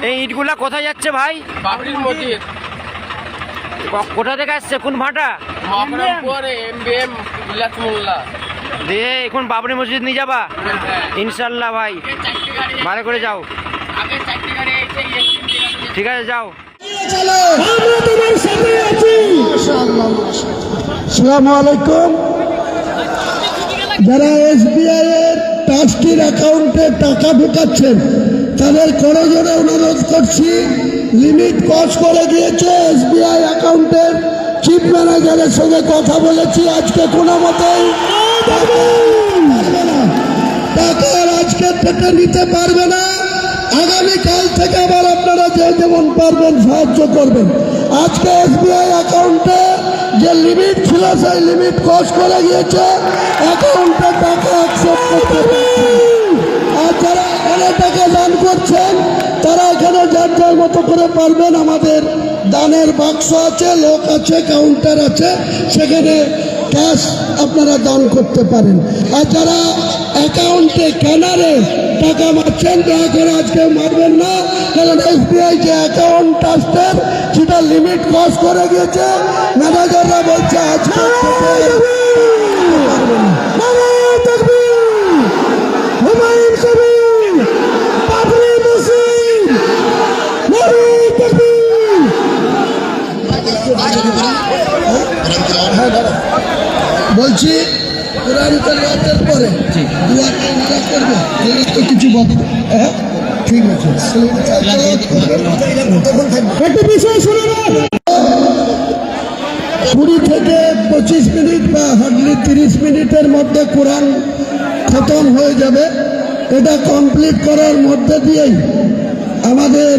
এই ইটগুলা কোথায় যাচ্ছে ভাই? বাবরির মসজিদ। কোথা থেকে আসছে? কোন ভাটা? MBM বিলাস মোল্লা। দিয়ে এখন বাবরি মসজিদ নিয়ে যাবা ইনশাল্লাহ ভাই, ভালো করে যাও। ঠিক আছে যাও। আসসালামু আলাইকুম। যারা SBI এর ট্রাস্টির অ্যাকাউন্টে টাকা ঢুকাচ্ছেন তাদের করজোড়ে অনুরোধ করছি, লিমিট ক্রস করে দিয়েছে। SBI অ্যাকাউন্টের চিফ ম্যানেজারের সঙ্গে কথা বলেছি, আজকে কোনো মতেই পারবে না, টাকা আজকে থেকে নিতে পারবে না। আগামীকাল থেকে আবার আপনারা যে যেমন পারবেন সাহায্য করবেন। আজকে SBI অ্যাকাউন্টে যে লিমিট ছিল সেই লিমিট ক্রস করে গিয়েছে, অ্যাকাউন্টে টাকা অ্যাকসেপ্ট করতে পারছে। আর যারা এখানে টাকা দান করছেন তারা এখানে যার যার মতো করে পারবেন। আমাদের দানের বাক্স আছে, লোক আছে, কাউন্টার আছে, সেখানে ক্যাশ আপনারা দান করতে পারেন। আর যারা অ্যাকাউন্টে ক্যানারে টাকা মারছেন দয়া করে আজকে মারবেন না, কারণ SBI যে অ্যাকাউন্ট ট্রাস্টের সেটা লিমিট ক্রস করে গিয়েছে। ম্যানেজাররা বলছে আজকে পারবে না। হুমায়ুন কবির, বাবরি মসজিদ, বলছি কোরআন তেলাওয়াতের পরে দোয়া করবে, তো কিছু বলবে। হ্যাঁ ঠিক আছে, একটু বিষয় শুনে নেন। 20 থেকে 25 মিনিট বা হার্ডলি 30 মিনিটের মধ্যে কোরআন খতম হয়ে যাবে। এটা কমপ্লিট করার মধ্যে দিয়েই আমাদের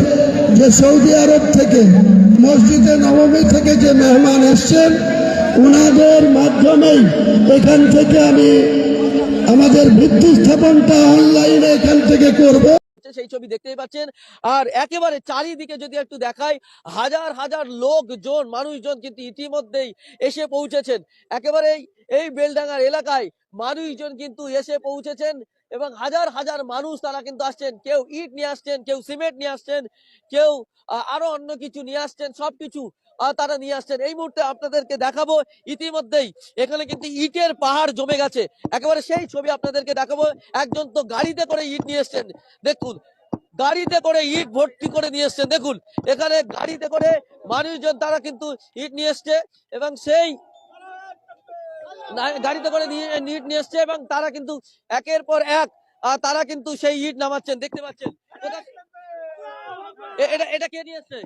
যে সৌদি আরব থেকে মসজিদে নববী থেকে যে মেহমান এসছেন ওনাদের মাধ্যমেই এখান থেকে আমি আমাদের ভিত্তি স্থাপনটা অনলাইনে এখান থেকে করব। সেই ছবি দেখতেই পাচ্ছেন। আর একেবারে চারিদিকে যদি একটু দেখাই, হাজার হাজার লোকজন, মানুষজন কিন্তু ইতিমধ্যেই এসে পৌঁছেছেন। একেবারে এই বেলডাঙ্গার এলাকায় মানুষজন কিন্তু এসে পৌঁছেছেন এবং হাজার হাজার মানুষ তারা কিন্তু আসছেন। কেউ ইট নিয়ে আসছেন, কেউ সিমেন্ট নিয়ে আসছেন, কেউ আরো অন্য কিছু নিয়ে আসছেন, সবকিছু তারা নিয়ে আসছেন। এই মুহূর্তে আপনাদেরকে দেখাবো, ইতিমধ্যেই এখানে কিন্তু ইটের পাহাড় জমে গেছে। একেবারে সেই ছবি আপনাদেরকে দেখাবো। একজন তো গাড়িতে করে ইট নিয়ে এসছেন, দেখুন গাড়িতে করে ইট ভর্তি করে নিয়ে এসছেন। দেখুন এখানে গাড়িতে করে মানুষজন তারা কিন্তু ইট নিয়ে এসছে এবং সেই গাড়িতে করে ইট নিয়ে এসছে এবং তারা কিন্তু একের পর এক তারা কিন্তু সেই ইট নামাচ্ছেন, দেখতে পাচ্ছেন। এটা কে নিয়ে এসছে?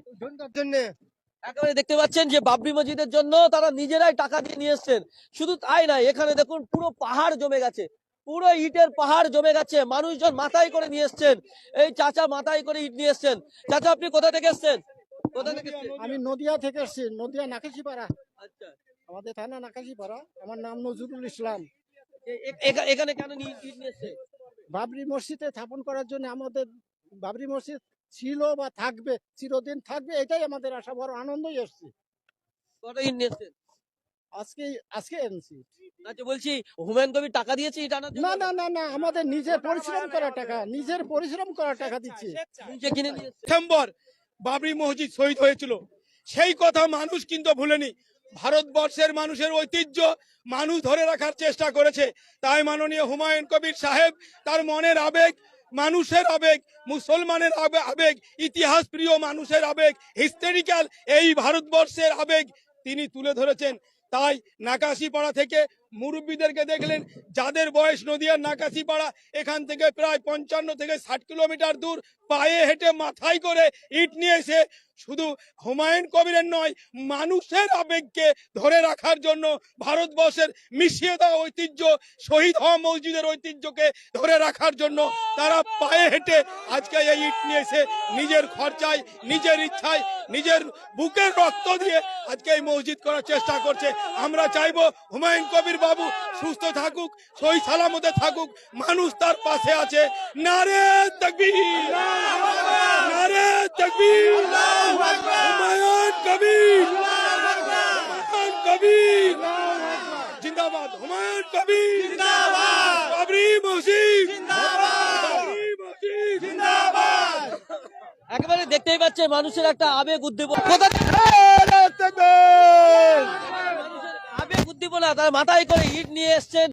একেবারে দেখতে পাচ্ছেন যে বাবরি মসজিদের জন্য তারা নিজেরাই টাকা দিয়ে নিয়ে এসছেন। শুধু তাই নয়, এখানে দেখুন পুরো পাহাড় জমে গেছে, পুরো ইটের পাহাড় জমে গেছে। মানুষজন মাথায় করে নিয়ে এসছেন। এই চাচা মাথায় করে ইট নিয়ে এসছেন। চাচা আপনি কোথা থেকে এসছেন? কোথা থেকে? আমি নদিয়া থেকে এসেছি, নদিয়া নাকাশিপাড়া। আচ্ছা, আমাদের থানা নাকাশিপাড়া। আমার নাম নজরুল ইসলাম। এখানে কেন ইট নিয়ে এসছে? বাবরি মসজিদে স্থাপন করার জন্য। আমাদের বাবরি মসজিদ ছিল বা থাকবে, চিরদিন থাকবে, এটাই আমাদের আশা। বড় আনন্দই এসছি। কত ইট নিয়ে এসছেন? আজকে এনেছি। আচ্ছা, বলছি হুমায়ুন কবির টাকা দিয়েছে ইট আনার জন্য? না না না না, আমাদের নিজের পরিশ্রম করা টাকা, নিজের পরিশ্রম করা টাকা দিচ্ছি। নিজে কিনে নিয়ে এসছে। ডিসেম্বর বাবরি মসজিদ শহীদ হয়েছিল, সেই কথা মানুষ কিন্তু ভুলেনি। ভারতবর্ষের মানুষের ঐতিহ্য মানুষ ধরে রাখার চেষ্টা করেছে। তাই মাননীয় হুমায়ুন কবির সাহেব তার মনের আবেগ, মানুষের আবেগ, মুসলমানের আবেগ, ইতিহাস প্রিয় মানুষের আবেগ, হিস্টোরিক্যাল এই ভারতবর্ষের আবেগ তিনি তুলে ধরেছেন। তাই নাকাশিপাড়া থেকে মুরব্বীদেরকে দেখলেন, যাদের বয়স, নদিয়ার নাকাশিপাড়া এখান থেকে প্রায় 55 থেকে 60 কিলোমিটার দূর পায়ে হেঁটে মাথায় করে ইট নিয়ে এসে শুধু হুমায়ুন কবিরের নয়, মানুষের আবেগকে ধরে রাখার জন্য, ভারতবর্ষের মিশিয়ে দেওয়া ঐতিহ্য, শহীদ হওয়া মসজিদের ঐতিহ্যকে ধরে রাখার জন্য তারা পায়ে হেঁটে আজকে এই ইট নিয়ে এসে নিজের খরচায়, নিজের ইচ্ছায়, নিজের বুকের রক্ত দিয়ে আজকে এই মসজিদ করার চেষ্টা করছে। আমরা চাইবো হুমায়ুন কবির বাবু সুস্থ থাকুক, সহি সালামতে থাকুক, মানুষ তার পাশে আছে। নারে তাকবীর, নারে তাকবীর, হুমায়ুন কবির, হুমায়ুন কবির জিন্দাবাদ, হুমায়ুন কবির জিন্দাবাদ, বাবরি মসজিদ জিন্দাবাদ, বাবরি মসজিদ জিন্দাবাদ। একেবারে দেখতেই পাচ্ছে মানুষের একটা আবেগ উদ্দীপনা কোথা থেকে মানুষের আবেগ উদ্দীপনা তার মাথায় করে ইট নিয়ে এসছেন